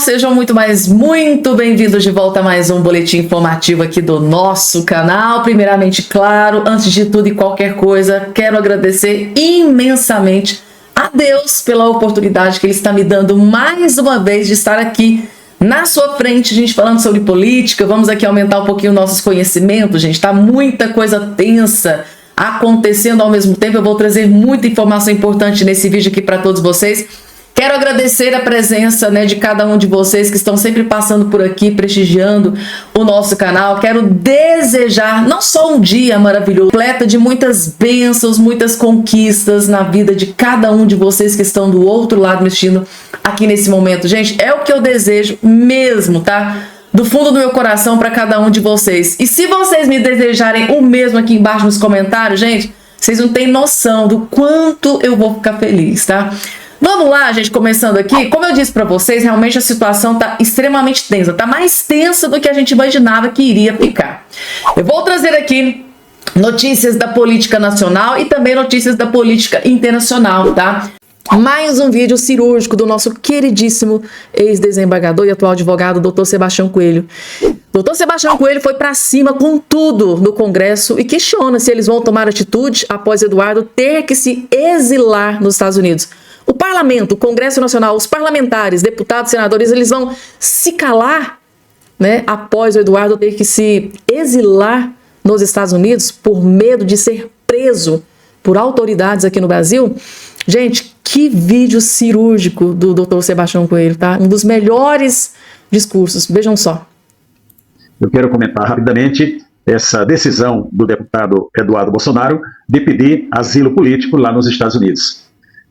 Sejam muito bem-vindos de volta a mais um boletim informativo aqui do nosso canal. Primeiramente, claro, antes de tudo e qualquer coisa, quero agradecer imensamente a Deus pela oportunidade que Ele está me dando mais uma vez de estar aqui na sua frente, a gente falando sobre política. Vamos aqui aumentar um pouquinho nossos conhecimentos, gente. Tá muita coisa tensa acontecendo ao mesmo tempo. Eu vou trazer muita informação importante nesse vídeo aqui para todos vocês. Quero agradecer a presença, de cada um de vocês que estão sempre passando por aqui, prestigiando o nosso canal. Quero desejar não só um dia maravilhoso, completo de muitas bênçãos, muitas conquistas na vida de cada um de vocês que estão do outro lado me assistindo aqui nesse momento. Gente, é o que eu desejo mesmo, tá? Do fundo do meu coração para cada um de vocês. E se vocês me desejarem o mesmo aqui embaixo nos comentários, gente, vocês não têm noção do quanto eu vou ficar feliz, tá? Vamos lá, gente, começando aqui. Como eu disse para vocês, realmente a situação tá extremamente tensa. Tá mais tensa do que a gente imaginava que iria ficar. Eu vou trazer aqui notícias da política nacional e também notícias da política internacional, tá? Mais um vídeo cirúrgico do nosso queridíssimo ex-desembargador e atual advogado, Dr. Sebastião Coelho. Dr. Sebastião Coelho foi para cima com tudo no Congresso e questiona se eles vão tomar atitude após Eduardo ter que se exilar nos Estados Unidos. O parlamento, o Congresso Nacional, os parlamentares, deputados, senadores, eles vão se calar, após o Eduardo ter que se exilar nos Estados Unidos por medo de ser preso por autoridades aqui no Brasil. Gente, que vídeo cirúrgico do Dr. Sebastião Coelho, tá? Um dos melhores discursos. Vejam só. Eu quero comentar rapidamente essa decisão do deputado Eduardo Bolsonaro de pedir asilo político lá nos Estados Unidos.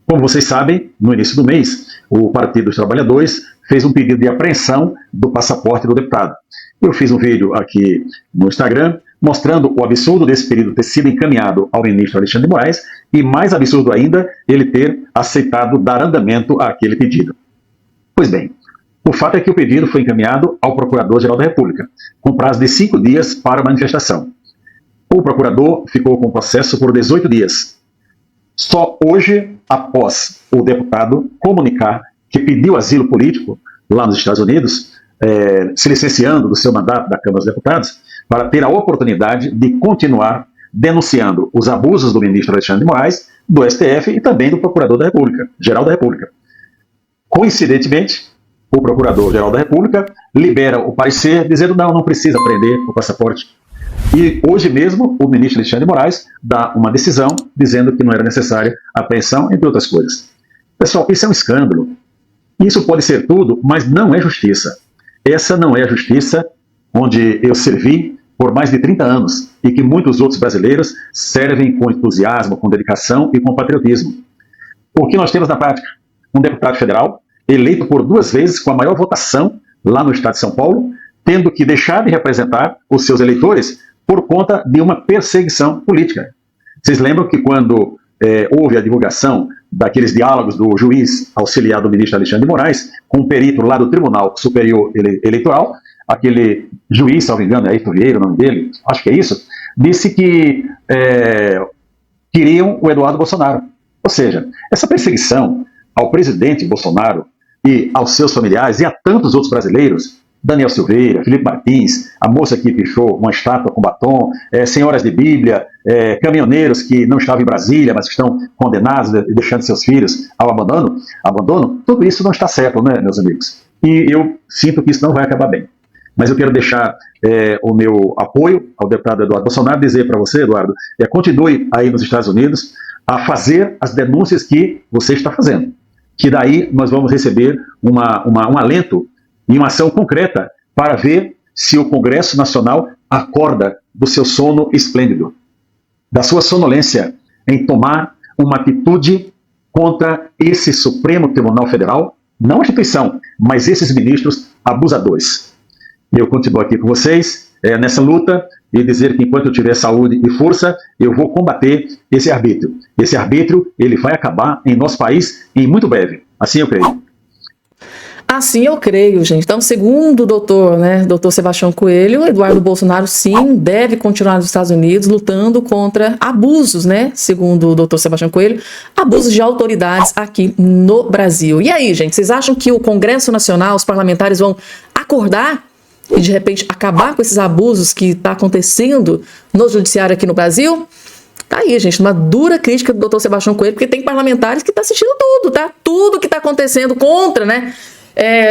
Como vocês sabem, no início do mês, o Partido dos Trabalhadores fez um pedido de apreensão do passaporte do deputado. Eu fiz um vídeo aqui no Instagram mostrando o absurdo desse pedido ter sido encaminhado ao ministro Alexandre de Moraes e, mais absurdo ainda, ele ter aceitado dar andamento àquele pedido. Pois bem, o fato é que o pedido foi encaminhado ao Procurador-Geral da República, com prazo de 5 dias para a manifestação. O procurador ficou com o processo por 18 dias. Só hoje, após o deputado comunicar que pediu asilo político lá nos Estados Unidos, se licenciando do seu mandato da Câmara dos Deputados, para ter a oportunidade de continuar denunciando os abusos do ministro Alexandre de Moraes, do STF e também do Procurador-Geral da República. Coincidentemente, o Procurador-Geral da República libera o parecer dizendo não precisa prender o passaporte. E hoje mesmo o ministro Alexandre de Moraes dá uma decisão dizendo que não era necessária a apreensão, entre outras coisas. Pessoal, isso é um escândalo. Isso pode ser tudo, mas não é justiça. Essa não é a justiça onde eu servi por mais de 30 anos e que muitos outros brasileiros servem com entusiasmo, com dedicação e com patriotismo. O que nós temos na prática? Um deputado federal eleito por 2 vezes com a maior votação lá no estado de São Paulo, tendo que deixar de representar os seus eleitores por conta de uma perseguição política. Vocês lembram que quando houve a divulgação daqueles diálogos do juiz auxiliar do ministro Alexandre de Moraes com o perito lá do Tribunal Superior Eleitoral, aquele juiz, salvo engano, é Ayrton Vieira, o nome dele, acho que é isso, disse que queriam o Eduardo Bolsonaro. Ou seja, essa perseguição ao presidente Bolsonaro e aos seus familiares e a tantos outros brasileiros, Daniel Silveira, Felipe Martins, a moça que pichou uma estátua com batom, senhoras de Bíblia, caminhoneiros que não estavam em Brasília, mas que estão condenados, deixando seus filhos ao abandono, tudo isso não está certo, meus amigos? E eu sinto que isso não vai acabar bem. Mas eu quero deixar o meu apoio ao deputado Eduardo Bolsonaro, dizer para você, Eduardo, continue aí nos Estados Unidos a fazer as denúncias que você está fazendo, que daí nós vamos receber um alento e uma ação concreta para ver se o Congresso Nacional acorda do seu sono esplêndido, da sua sonolência em tomar uma atitude contra esse Supremo Tribunal Federal, não a instituição, mas esses ministros abusadores. Eu continuo aqui com vocês nessa luta e dizer que enquanto eu tiver saúde e força, eu vou combater esse arbítrio. Esse arbítrio, ele vai acabar em nosso país em muito breve. Assim eu creio. Assim eu creio, gente. Então, segundo o doutor Sebastião Coelho, Eduardo Bolsonaro, sim, deve continuar nos Estados Unidos lutando contra abusos, né? Segundo o doutor Sebastião Coelho, abusos de autoridades aqui no Brasil. E aí, gente, vocês acham que o Congresso Nacional, os parlamentares vão acordar e, de repente, acabar com esses abusos que está acontecendo no judiciário aqui no Brasil? Tá aí, gente, uma dura crítica do doutor Sebastião Coelho, porque tem parlamentares que estão assistindo tudo, tá? Tudo que está acontecendo contra, né?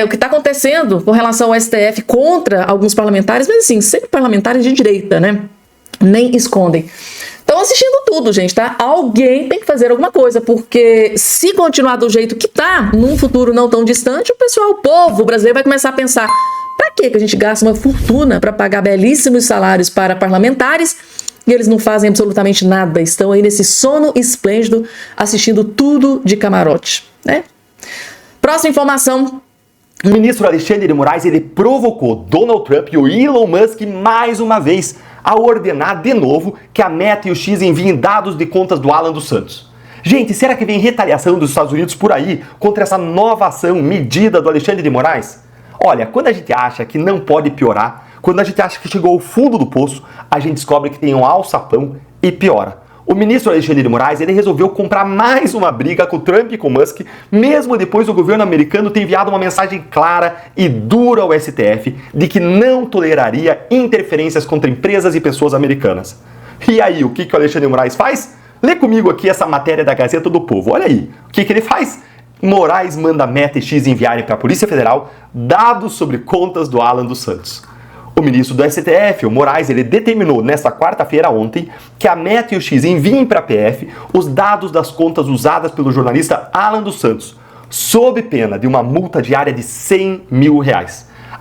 O que está acontecendo com relação ao STF contra alguns parlamentares, mas assim, sempre parlamentares de direita, né? Nem escondem. Estão assistindo tudo, gente, tá? Alguém tem que fazer alguma coisa, porque se continuar do jeito que tá, num futuro não tão distante, o povo brasileiro vai começar a pensar: pra que a gente gasta uma fortuna para pagar belíssimos salários para parlamentares e eles não fazem absolutamente nada? Estão aí nesse sono esplêndido, assistindo tudo de camarote, né? Próxima informação. O ministro Alexandre de Moraes, ele provocou Donald Trump e o Elon Musk mais uma vez a ordenar de novo que a Meta e o X enviem dados de contas do Alan dos Santos. Gente, será que vem retaliação dos Estados Unidos por aí contra essa nova ação medida do Alexandre de Moraes? Olha, quando a gente acha que não pode piorar, quando a gente acha que chegou ao fundo do poço, a gente descobre que tem um alçapão e piora. O ministro Alexandre de Moraes, ele resolveu comprar mais uma briga com o Trump e com o Musk, mesmo depois do governo americano ter enviado uma mensagem clara e dura ao STF de que não toleraria interferências contra empresas e pessoas americanas. E aí, o que o Alexandre de Moraes faz? Lê comigo aqui essa matéria da Gazeta do Povo. Olha aí, o que ele faz? Moraes manda Meta e X enviarem para a Polícia Federal dados sobre contas do Alan dos Santos. O ministro do STF, o Moraes, ele determinou nesta quarta-feira ontem que a Meta e o X enviem para a PF os dados das contas usadas pelo jornalista Alan dos Santos, sob pena de uma multa diária de R$100 mil.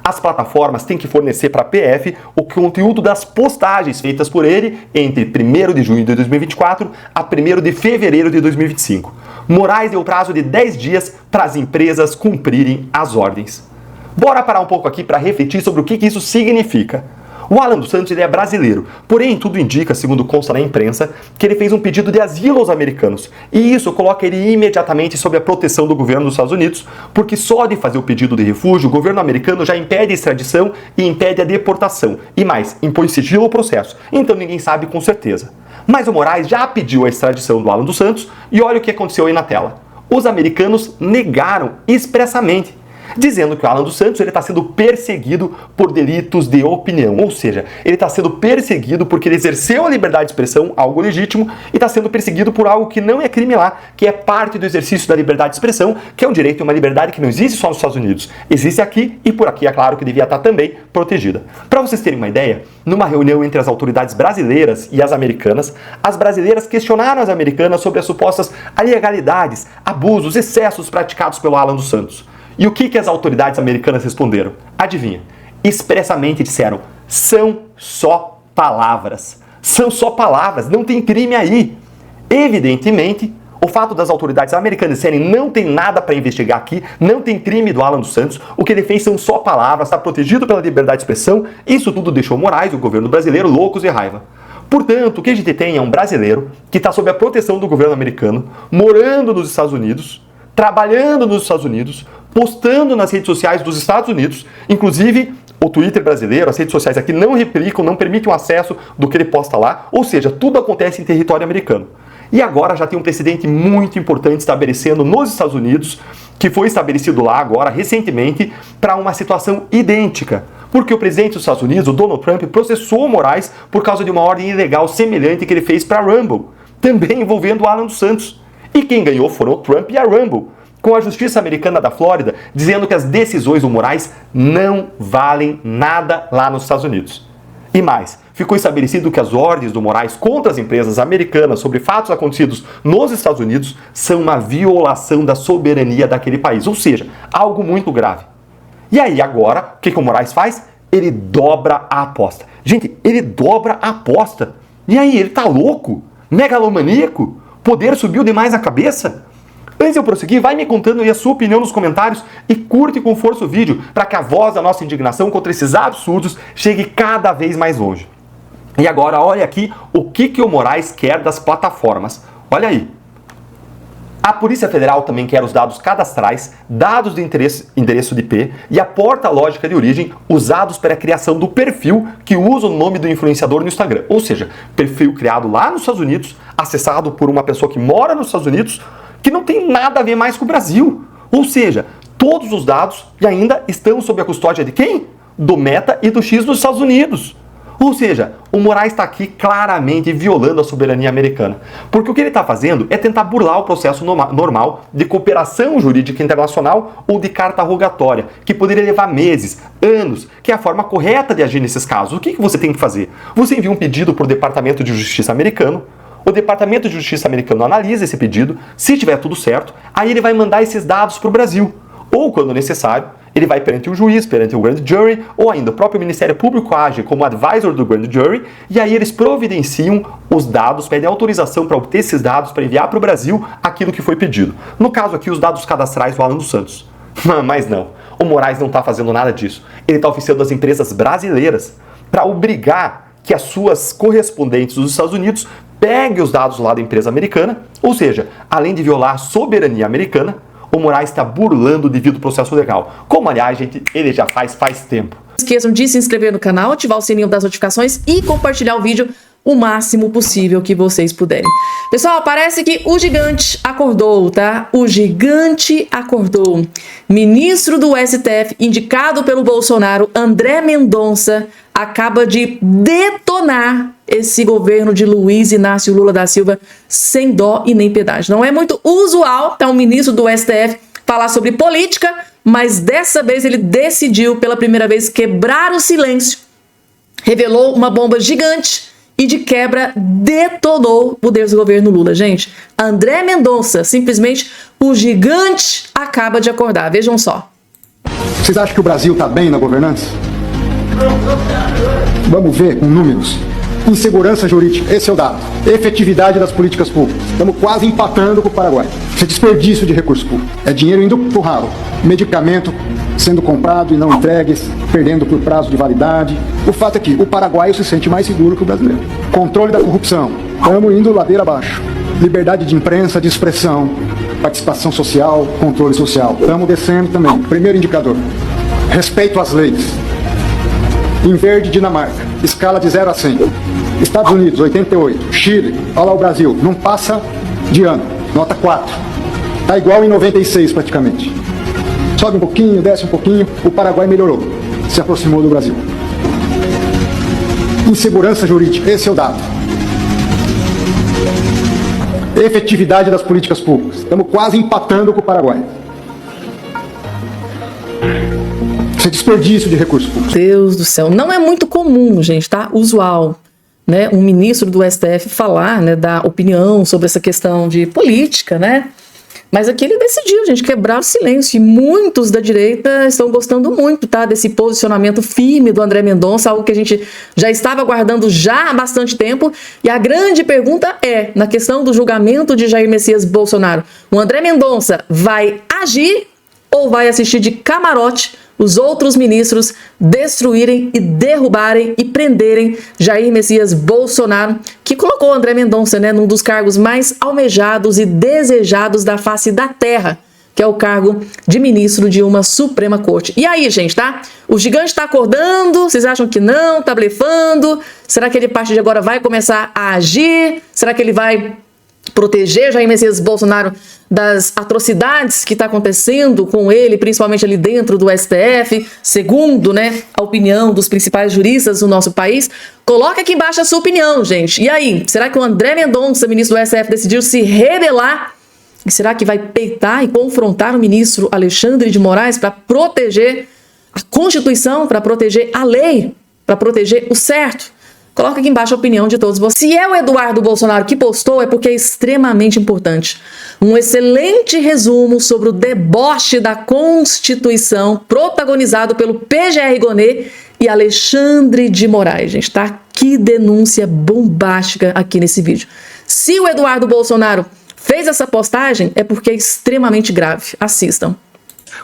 As plataformas têm que fornecer para a PF o conteúdo das postagens feitas por ele entre 1º de junho de 2024 a 1º de fevereiro de 2025. Moraes deu prazo de 10 dias para as empresas cumprirem as ordens. Bora parar um pouco aqui para refletir sobre o que isso significa. O Alan dos Santos, ele é brasileiro, porém tudo indica, segundo consta na imprensa, que ele fez um pedido de asilo aos americanos, e isso coloca ele imediatamente sob a proteção do governo dos Estados Unidos, porque só de fazer o pedido de refúgio, o governo americano já impede a extradição e impede a deportação, e mais, impõe sigilo ao processo, então ninguém sabe com certeza. Mas o Moraes já pediu a extradição do Alan dos Santos, e olha o que aconteceu aí na tela. Os americanos negaram expressamente, dizendo que o Alan dos Santos está sendo perseguido por delitos de opinião, ou seja, ele está sendo perseguido porque ele exerceu a liberdade de expressão, algo legítimo, e está sendo perseguido por algo que não é crime lá, que é parte do exercício da liberdade de expressão, que é um direito e uma liberdade que não existe só nos Estados Unidos, existe aqui e por aqui é claro que devia estar também protegida. Para vocês terem uma ideia, numa reunião entre as autoridades brasileiras e as americanas, as brasileiras questionaram as americanas sobre as supostas ilegalidades, abusos, excessos praticados pelo Alan dos Santos. E o que as autoridades americanas responderam? Adivinha? Expressamente disseram: são só palavras. São só palavras, não tem crime aí. Evidentemente, o fato das autoridades americanas disserem não tem nada para investigar aqui, não tem crime do Alan dos Santos, o que ele fez são só palavras, está protegido pela liberdade de expressão, isso tudo deixou Moraes e o governo brasileiro loucos de raiva. Portanto, o que a gente tem é um brasileiro que está sob a proteção do governo americano, morando nos Estados Unidos, trabalhando nos Estados Unidos, postando nas redes sociais dos Estados Unidos, inclusive o Twitter brasileiro, as redes sociais aqui não replicam, não permitem o acesso do que ele posta lá, ou seja, tudo acontece em território americano. E agora já tem um precedente muito importante estabelecendo nos Estados Unidos, que foi estabelecido lá agora, recentemente, para uma situação idêntica. Porque o presidente dos Estados Unidos, o Donald Trump, processou Moraes por causa de uma ordem ilegal semelhante que ele fez para a Rumble, também envolvendo o Alan dos Santos. E quem ganhou foram o Trump e a Rumble, com a justiça americana da Flórida dizendo que as decisões do Moraes não valem nada lá nos Estados Unidos. E mais, ficou estabelecido que as ordens do Moraes contra as empresas americanas sobre fatos acontecidos nos Estados Unidos são uma violação da soberania daquele país, ou seja, algo muito grave. E aí agora, o que o Moraes faz? Ele dobra a aposta. Gente, ele dobra a aposta. E aí, ele tá louco? Megalomaníaco? Poder subiu demais a cabeça? Antes de eu prosseguir, vai me contando aí a sua opinião nos comentários e curte com força o vídeo para que a voz da nossa indignação contra esses absurdos chegue cada vez mais longe. E agora olha aqui o que o Moraes quer das plataformas. Olha aí. A Polícia Federal também quer os dados cadastrais, dados de endereço de IP e a porta lógica de origem usados para a criação do perfil que usa o nome do influenciador no Instagram. Ou seja, perfil criado lá nos Estados Unidos, acessado por uma pessoa que mora nos Estados Unidos, que não tem nada a ver mais com o Brasil. Ou seja, todos os dados ainda estão sob a custódia de quem? Do Meta e do X dos Estados Unidos. Ou seja, o Moraes está aqui claramente violando a soberania americana. Porque o que ele está fazendo é tentar burlar o processo normal de cooperação jurídica internacional ou de carta rogatória, que poderia levar meses, anos, que é a forma correta de agir nesses casos. O que você tem que fazer? Você envia um pedido para o Departamento de Justiça americano, o Departamento de Justiça americano analisa esse pedido, se tiver tudo certo, aí ele vai mandar esses dados para o Brasil. Ou, quando necessário, ele vai perante o juiz, perante o Grand Jury, ou ainda o próprio Ministério Público age como advisor do Grand Jury, e aí eles providenciam os dados, pedem autorização para obter esses dados, para enviar para o Brasil aquilo que foi pedido. No caso aqui, os dados cadastrais do Alan dos Santos. Mas não, o Moraes não está fazendo nada disso. Ele está oficiando as empresas brasileiras para obrigar que as suas correspondentes dos Estados Unidos peguem os dados lá da empresa americana, ou seja, além de violar a soberania americana, o Moraes está burlando o devido processo legal. Como, aliás, gente, ele já faz tempo. Não esqueçam de se inscrever no canal, ativar o sininho das notificações e compartilhar o vídeo o máximo possível que vocês puderem. Pessoal, parece que o gigante acordou, tá? O gigante acordou. Ministro do STF, indicado pelo Bolsonaro, André Mendonça, acaba de detonar esse governo de Luiz Inácio Lula da Silva sem dó e nem piedade. Não é muito usual, tá, um ministro do STF falar sobre política, mas dessa vez ele decidiu pela primeira vez quebrar o silêncio, revelou uma bomba gigante e de quebra detonou o desgoverno Lula. Gente, André Mendonça, simplesmente o gigante acaba de acordar. Vejam só. Vocês acham que o Brasil está bem na governança? Vamos ver com números. Insegurança jurídica, esse é o dado. Efetividade das políticas públicas. Estamos quase empatando com o Paraguai. Isso é desperdício de recurso público. É dinheiro indo pro ralo. Medicamento sendo comprado e não entregues, perdendo por prazo de validade. O fato é que o paraguaio se sente mais seguro que o brasileiro. Controle da corrupção. Estamos indo ladeira abaixo. Liberdade de imprensa, de expressão, participação social, controle social. Estamos descendo também. Primeiro indicador. Respeito às leis. Em verde, Dinamarca, escala de 0 a 100. Estados Unidos, 88. Chile, olha lá o Brasil, não passa de ano, nota 4. Está igual em 96 praticamente. Sobe um pouquinho, desce um pouquinho, o Paraguai melhorou, se aproximou do Brasil. Insegurança jurídica, esse é o dado. Efetividade das políticas públicas, estamos quase empatando com o Paraguai. Isso é desperdício de recursos públicos. Deus do céu, não é muito comum, gente, tá? Usual, né? Um ministro do STF falar, né, dar opinião sobre essa questão de política, né? Mas aqui ele decidiu, gente, quebrar o silêncio. E muitos da direita estão gostando muito, tá? Desse posicionamento firme do André Mendonça, algo que a gente já estava aguardando já há bastante tempo. E a grande pergunta é, na questão do julgamento de Jair Messias Bolsonaro, o André Mendonça vai agir ou vai assistir de camarote os outros ministros destruírem e derrubarem e prenderem Jair Messias Bolsonaro, que colocou André Mendonça, né, num dos cargos mais almejados e desejados da face da terra, que é o cargo de ministro de uma Suprema Corte. E aí, gente, tá? O gigante tá acordando, vocês acham que não? Tá blefando? Será que ele, a partir de agora, vai começar a agir? Será que ele vai proteger Jair Messias Bolsonaro das atrocidades que está acontecendo com ele, principalmente ali dentro do STF, segundo, né, a opinião dos principais juristas do nosso país? Coloca aqui embaixo a sua opinião, gente. E aí, será que o André Mendonça, ministro do STF, decidiu se rebelar? E será que vai peitar e confrontar o ministro Alexandre de Moraes para proteger a Constituição, para proteger a lei, para proteger o certo? Coloca aqui embaixo a opinião de todos vocês. Se é o Eduardo Bolsonaro que postou, é porque é extremamente importante. Um excelente resumo sobre o deboche da Constituição, protagonizado pelo PGR Gonê e Alexandre de Moraes. Gente, tá? Que denúncia bombástica aqui nesse vídeo. Se o Eduardo Bolsonaro fez essa postagem, é porque é extremamente grave. Assistam.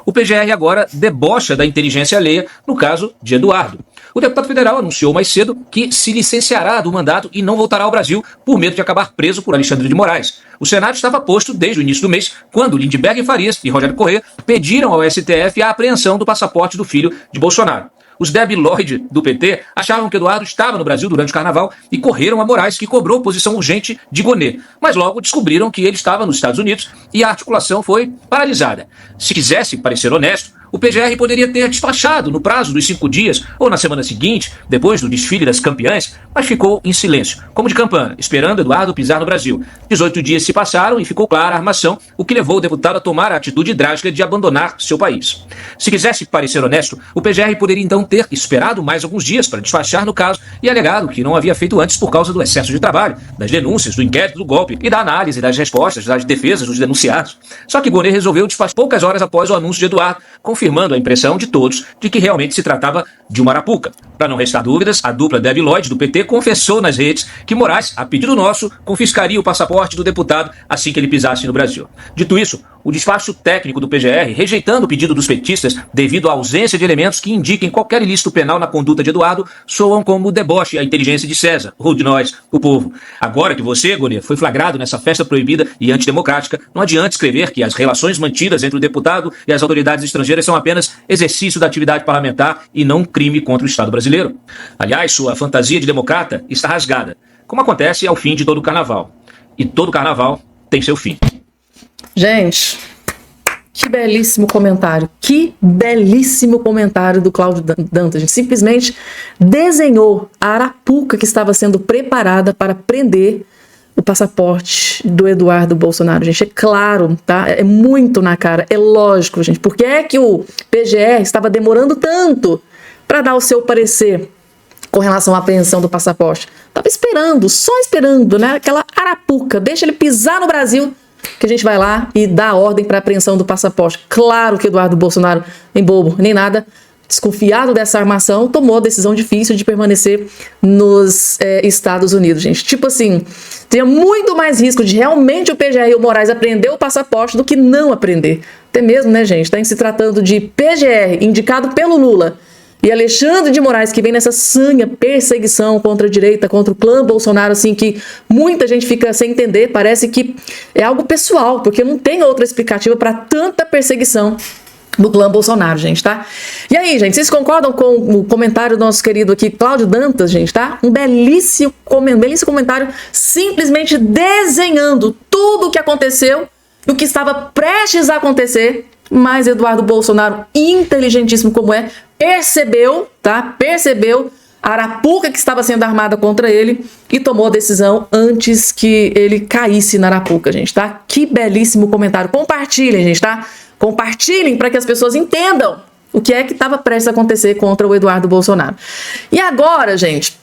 O PGR agora debocha da inteligência alheia no caso de Eduardo. O deputado federal anunciou mais cedo que se licenciará do mandato e não voltará ao Brasil por medo de acabar preso por Alexandre de Moraes. O Senado estava posto desde o início do mês, quando Lindbergh Farias e Rogério Corrêa pediram ao STF a apreensão do passaporte do filho de Bolsonaro. Os debilóides do PT achavam que Eduardo estava no Brasil durante o carnaval e correram a Moraes, que cobrou posição urgente de Gonê. Mas logo descobriram que ele estava nos Estados Unidos e a articulação foi paralisada. Se quisesse parecer honesto, o PGR poderia ter despachado no prazo dos 5 dias ou na semana seguinte, depois do desfile das campeãs, mas ficou em silêncio, como de campana, esperando Eduardo pisar no Brasil. 18 dias se passaram e ficou clara a armação, o que levou o deputado a tomar a atitude drástica de abandonar seu país. Se quisesse parecer honesto, o PGR poderia então ter esperado mais alguns dias para despachar no caso e alegado que não havia feito antes por causa do excesso de trabalho, das denúncias, do inquérito do golpe e da análise das respostas das defesas dos denunciados. Só que Gonê resolveu despachar poucas horas após o anúncio de Eduardo, confirmando a impressão de todos de que realmente se tratava de uma arapuca. Para não restar dúvidas, a dupla debilóide do PT confessou nas redes que Moraes, a pedido nosso, confiscaria o passaporte do deputado assim que ele pisasse no Brasil. Dito isso, o despacho técnico do PGR, rejeitando o pedido dos petistas devido à ausência de elementos que indiquem qualquer ilícito penal na conduta de Eduardo, soam como deboche à inteligência de César, ou de nós, o povo. Agora que você, Gonê, foi flagrado nessa festa proibida e antidemocrática, não adianta escrever que as relações mantidas entre o deputado e as autoridades estrangeiras são apenas exercício da atividade parlamentar e não crime contra o Estado brasileiro. Aliás, sua fantasia de democrata está rasgada, como acontece ao fim de todo carnaval. E todo carnaval tem seu fim. Gente, que belíssimo comentário. Que belíssimo comentário do Cláudio Dantas. A gente simplesmente desenhou a arapuca que estava sendo preparada para prender o passaporte do Eduardo Bolsonaro, gente. É claro, tá? É muito na cara. É lógico, gente. Por que é que o PGR estava demorando tanto para dar o seu parecer com relação à apreensão do passaporte? Estava esperando, só esperando, né? Aquela arapuca. Deixa ele pisar no Brasil, que a gente vai lá e dá a ordem para apreensão do passaporte. Claro que Eduardo Bolsonaro, nem bobo, nem nada, desconfiado dessa armação, tomou a decisão difícil de permanecer nos Estados Unidos, gente. Tipo assim, tinha muito mais risco de realmente o PGR e o Moraes apreender o passaporte do que não apreender. Até mesmo, né, gente? Está se tratando de PGR, indicado pelo Lula, e Alexandre de Moraes, que vem nessa sanha perseguição contra a direita, contra o clã Bolsonaro, assim, que muita gente fica sem entender, parece que é algo pessoal, porque não tem outra explicativa para tanta perseguição do clã Bolsonaro, gente, tá? E aí, gente, vocês concordam com o comentário do nosso querido aqui, Cláudio Dantas, gente, tá? Um belíssimo comentário, simplesmente desenhando tudo o que aconteceu e o que estava prestes a acontecer, mas Eduardo Bolsonaro, inteligentíssimo como é, percebeu, tá? Percebeu a arapuca que estava sendo armada contra ele e tomou a decisão antes que ele caísse na arapuca, gente, tá? Que belíssimo comentário. Compartilhem, gente, tá? Compartilhem para que as pessoas entendam o que é que estava prestes a acontecer contra o Eduardo Bolsonaro. E agora, gente,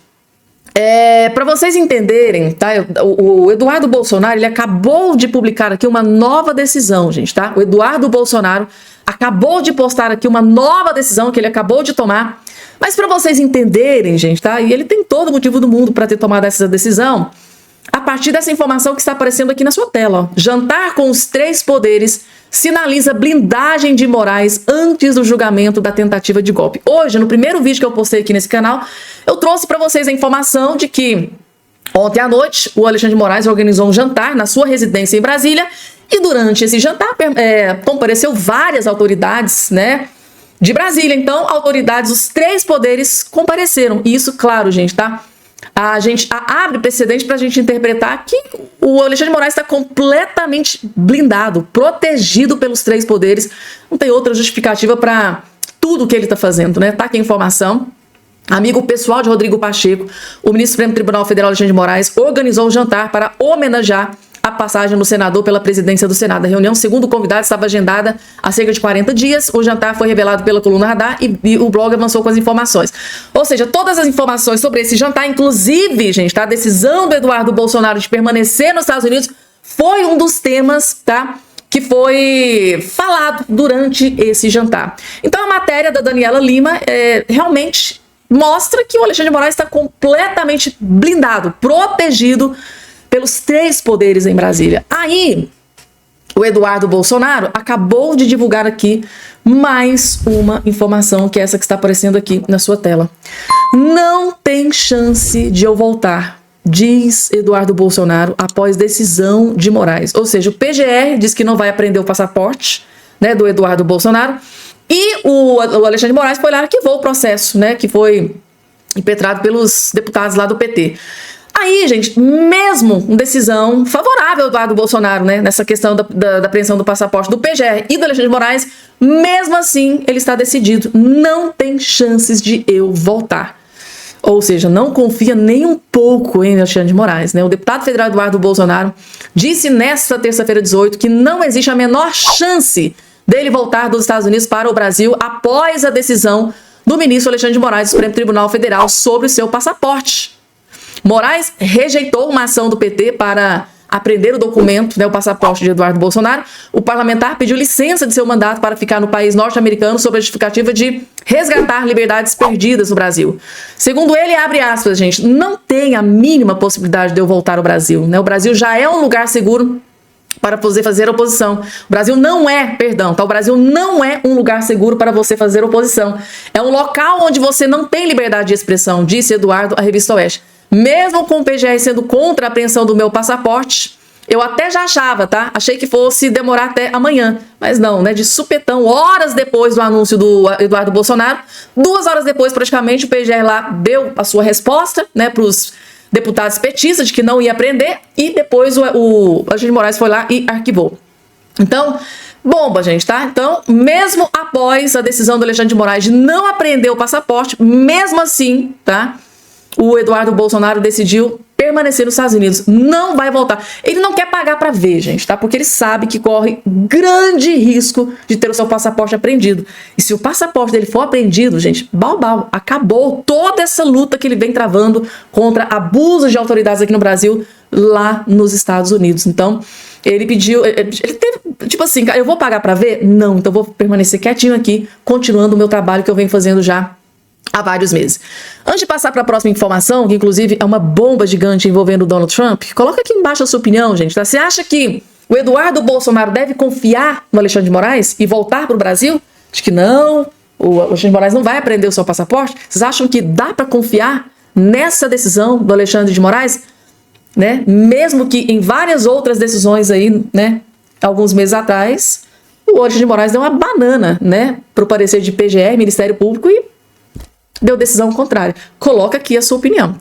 para vocês entenderem, tá? O Eduardo Bolsonaro, ele acabou de publicar aqui uma nova decisão, gente, tá? O Eduardo Bolsonaro acabou de postar aqui uma nova decisão que ele acabou de tomar. Mas para vocês entenderem, gente, tá? E ele tem todo o motivo do mundo para ter tomado essa decisão, a partir dessa informação que está aparecendo aqui na sua tela, ó. Jantar com os 3 poderes sinaliza blindagem de Moraes antes do julgamento da tentativa de golpe. Hoje, no primeiro vídeo que eu postei aqui nesse canal, eu trouxe para vocês a informação de que ontem à noite o Alexandre de Moraes organizou um jantar na sua residência em Brasília e durante esse jantar compareceu várias autoridades, né, de Brasília. Então, autoridades dos 3 poderes compareceram. E isso, claro, gente, tá? A gente abre precedente para a gente interpretar que o Alexandre de Moraes está completamente blindado, protegido pelos 3 poderes. Não tem outra justificativa para tudo que ele está fazendo, né? Tá aqui a informação. Amigo pessoal de Rodrigo Pacheco, o ministro do Supremo Tribunal Federal Alexandre de Moraes organizou um jantar para homenagear a passagem do senador pela presidência do Senado. A reunião, segundo o convidado, estava agendada há cerca de 40 dias. O jantar foi revelado pela coluna Radar e o blog avançou com as informações. Ou seja, todas as informações sobre esse jantar, inclusive, gente, tá? A decisão do Eduardo Bolsonaro de permanecer nos Estados Unidos foi um dos temas, tá? Que foi falado durante esse jantar. Então, a matéria da Daniela Lima realmente mostra que o Alexandre de Moraes está completamente blindado, protegido pelos 3 poderes em Brasília. Aí, o Eduardo Bolsonaro acabou de divulgar aqui mais uma informação, que é essa que está aparecendo aqui na sua tela. Não tem chance de eu voltar, diz Eduardo Bolsonaro após decisão de Moraes. Ou seja, o PGR diz que não vai apreender o passaporte, né, do Eduardo Bolsonaro, e o Alexandre de Moraes foi lá e arquivou o processo, né, que foi impetrado pelos deputados lá do PT. Aí, gente, mesmo decisão favorável ao Eduardo Bolsonaro, né, nessa questão da apreensão do passaporte do PGR e do Alexandre de Moraes, mesmo assim ele está decidido, não tem chances de eu voltar. Ou seja, não confia nem um pouco em Alexandre de Moraes, né? O deputado federal Eduardo Bolsonaro disse nesta terça-feira 18 que não existe a menor chance dele voltar dos Estados Unidos para o Brasil após a decisão do ministro Alexandre de Moraes do Supremo Tribunal Federal sobre o seu passaporte. Moraes rejeitou uma ação do PT para apreender o documento, né, o passaporte de Eduardo Bolsonaro. O parlamentar pediu licença de seu mandato para ficar no país norte-americano sob a justificativa de resgatar liberdades perdidas no Brasil. Segundo ele, abre aspas, gente, não tem a mínima possibilidade de eu voltar ao Brasil, né? O Brasil já é um lugar seguro para você fazer oposição. O Brasil não é, o Brasil não é um lugar seguro para você fazer oposição. É um local onde você não tem liberdade de expressão, disse Eduardo à Revista Oeste. Mesmo com o PGR sendo contra a apreensão do meu passaporte, eu até já achava, tá? Achei que fosse demorar até amanhã. Mas não, né? De supetão, horas depois do anúncio do Eduardo Bolsonaro, 2 horas depois, praticamente, o PGR lá deu a sua resposta, né, para os deputados petistas de que não ia prender, e depois o Alexandre de Moraes foi lá e arquivou. Então, bomba, gente, tá? Então, mesmo após a decisão do Alexandre de Moraes de não apreender o passaporte, mesmo assim, tá? O Eduardo Bolsonaro decidiu permanecer nos Estados Unidos, não vai voltar. Ele não quer pagar para ver, gente, tá? Porque ele sabe que corre grande risco de ter o seu passaporte apreendido. E se o passaporte dele for apreendido, gente, balbal, acabou toda essa luta que ele vem travando contra abusos de autoridades aqui no Brasil, lá nos Estados Unidos. Então, ele pediu, ele teve, tipo assim, eu vou pagar para ver? Não, então vou permanecer quietinho aqui, continuando o meu trabalho que eu venho fazendo já há vários meses. Antes de passar para a próxima informação, que inclusive é uma bomba gigante envolvendo o Donald Trump, coloca aqui embaixo a sua opinião, gente. Tá? Você acha que o Eduardo Bolsonaro deve confiar no Alexandre de Moraes e voltar para o Brasil? Acho que não. O Alexandre de Moraes não vai apreender o seu passaporte? Vocês acham que dá para confiar nessa decisão do Alexandre de Moraes? Né? Mesmo que em várias outras decisões aí, né, alguns meses atrás, o Alexandre de Moraes deu uma banana, né, para o parecer de PGR, Ministério Público, e deu decisão contrária. Coloca aqui a sua opinião, tá?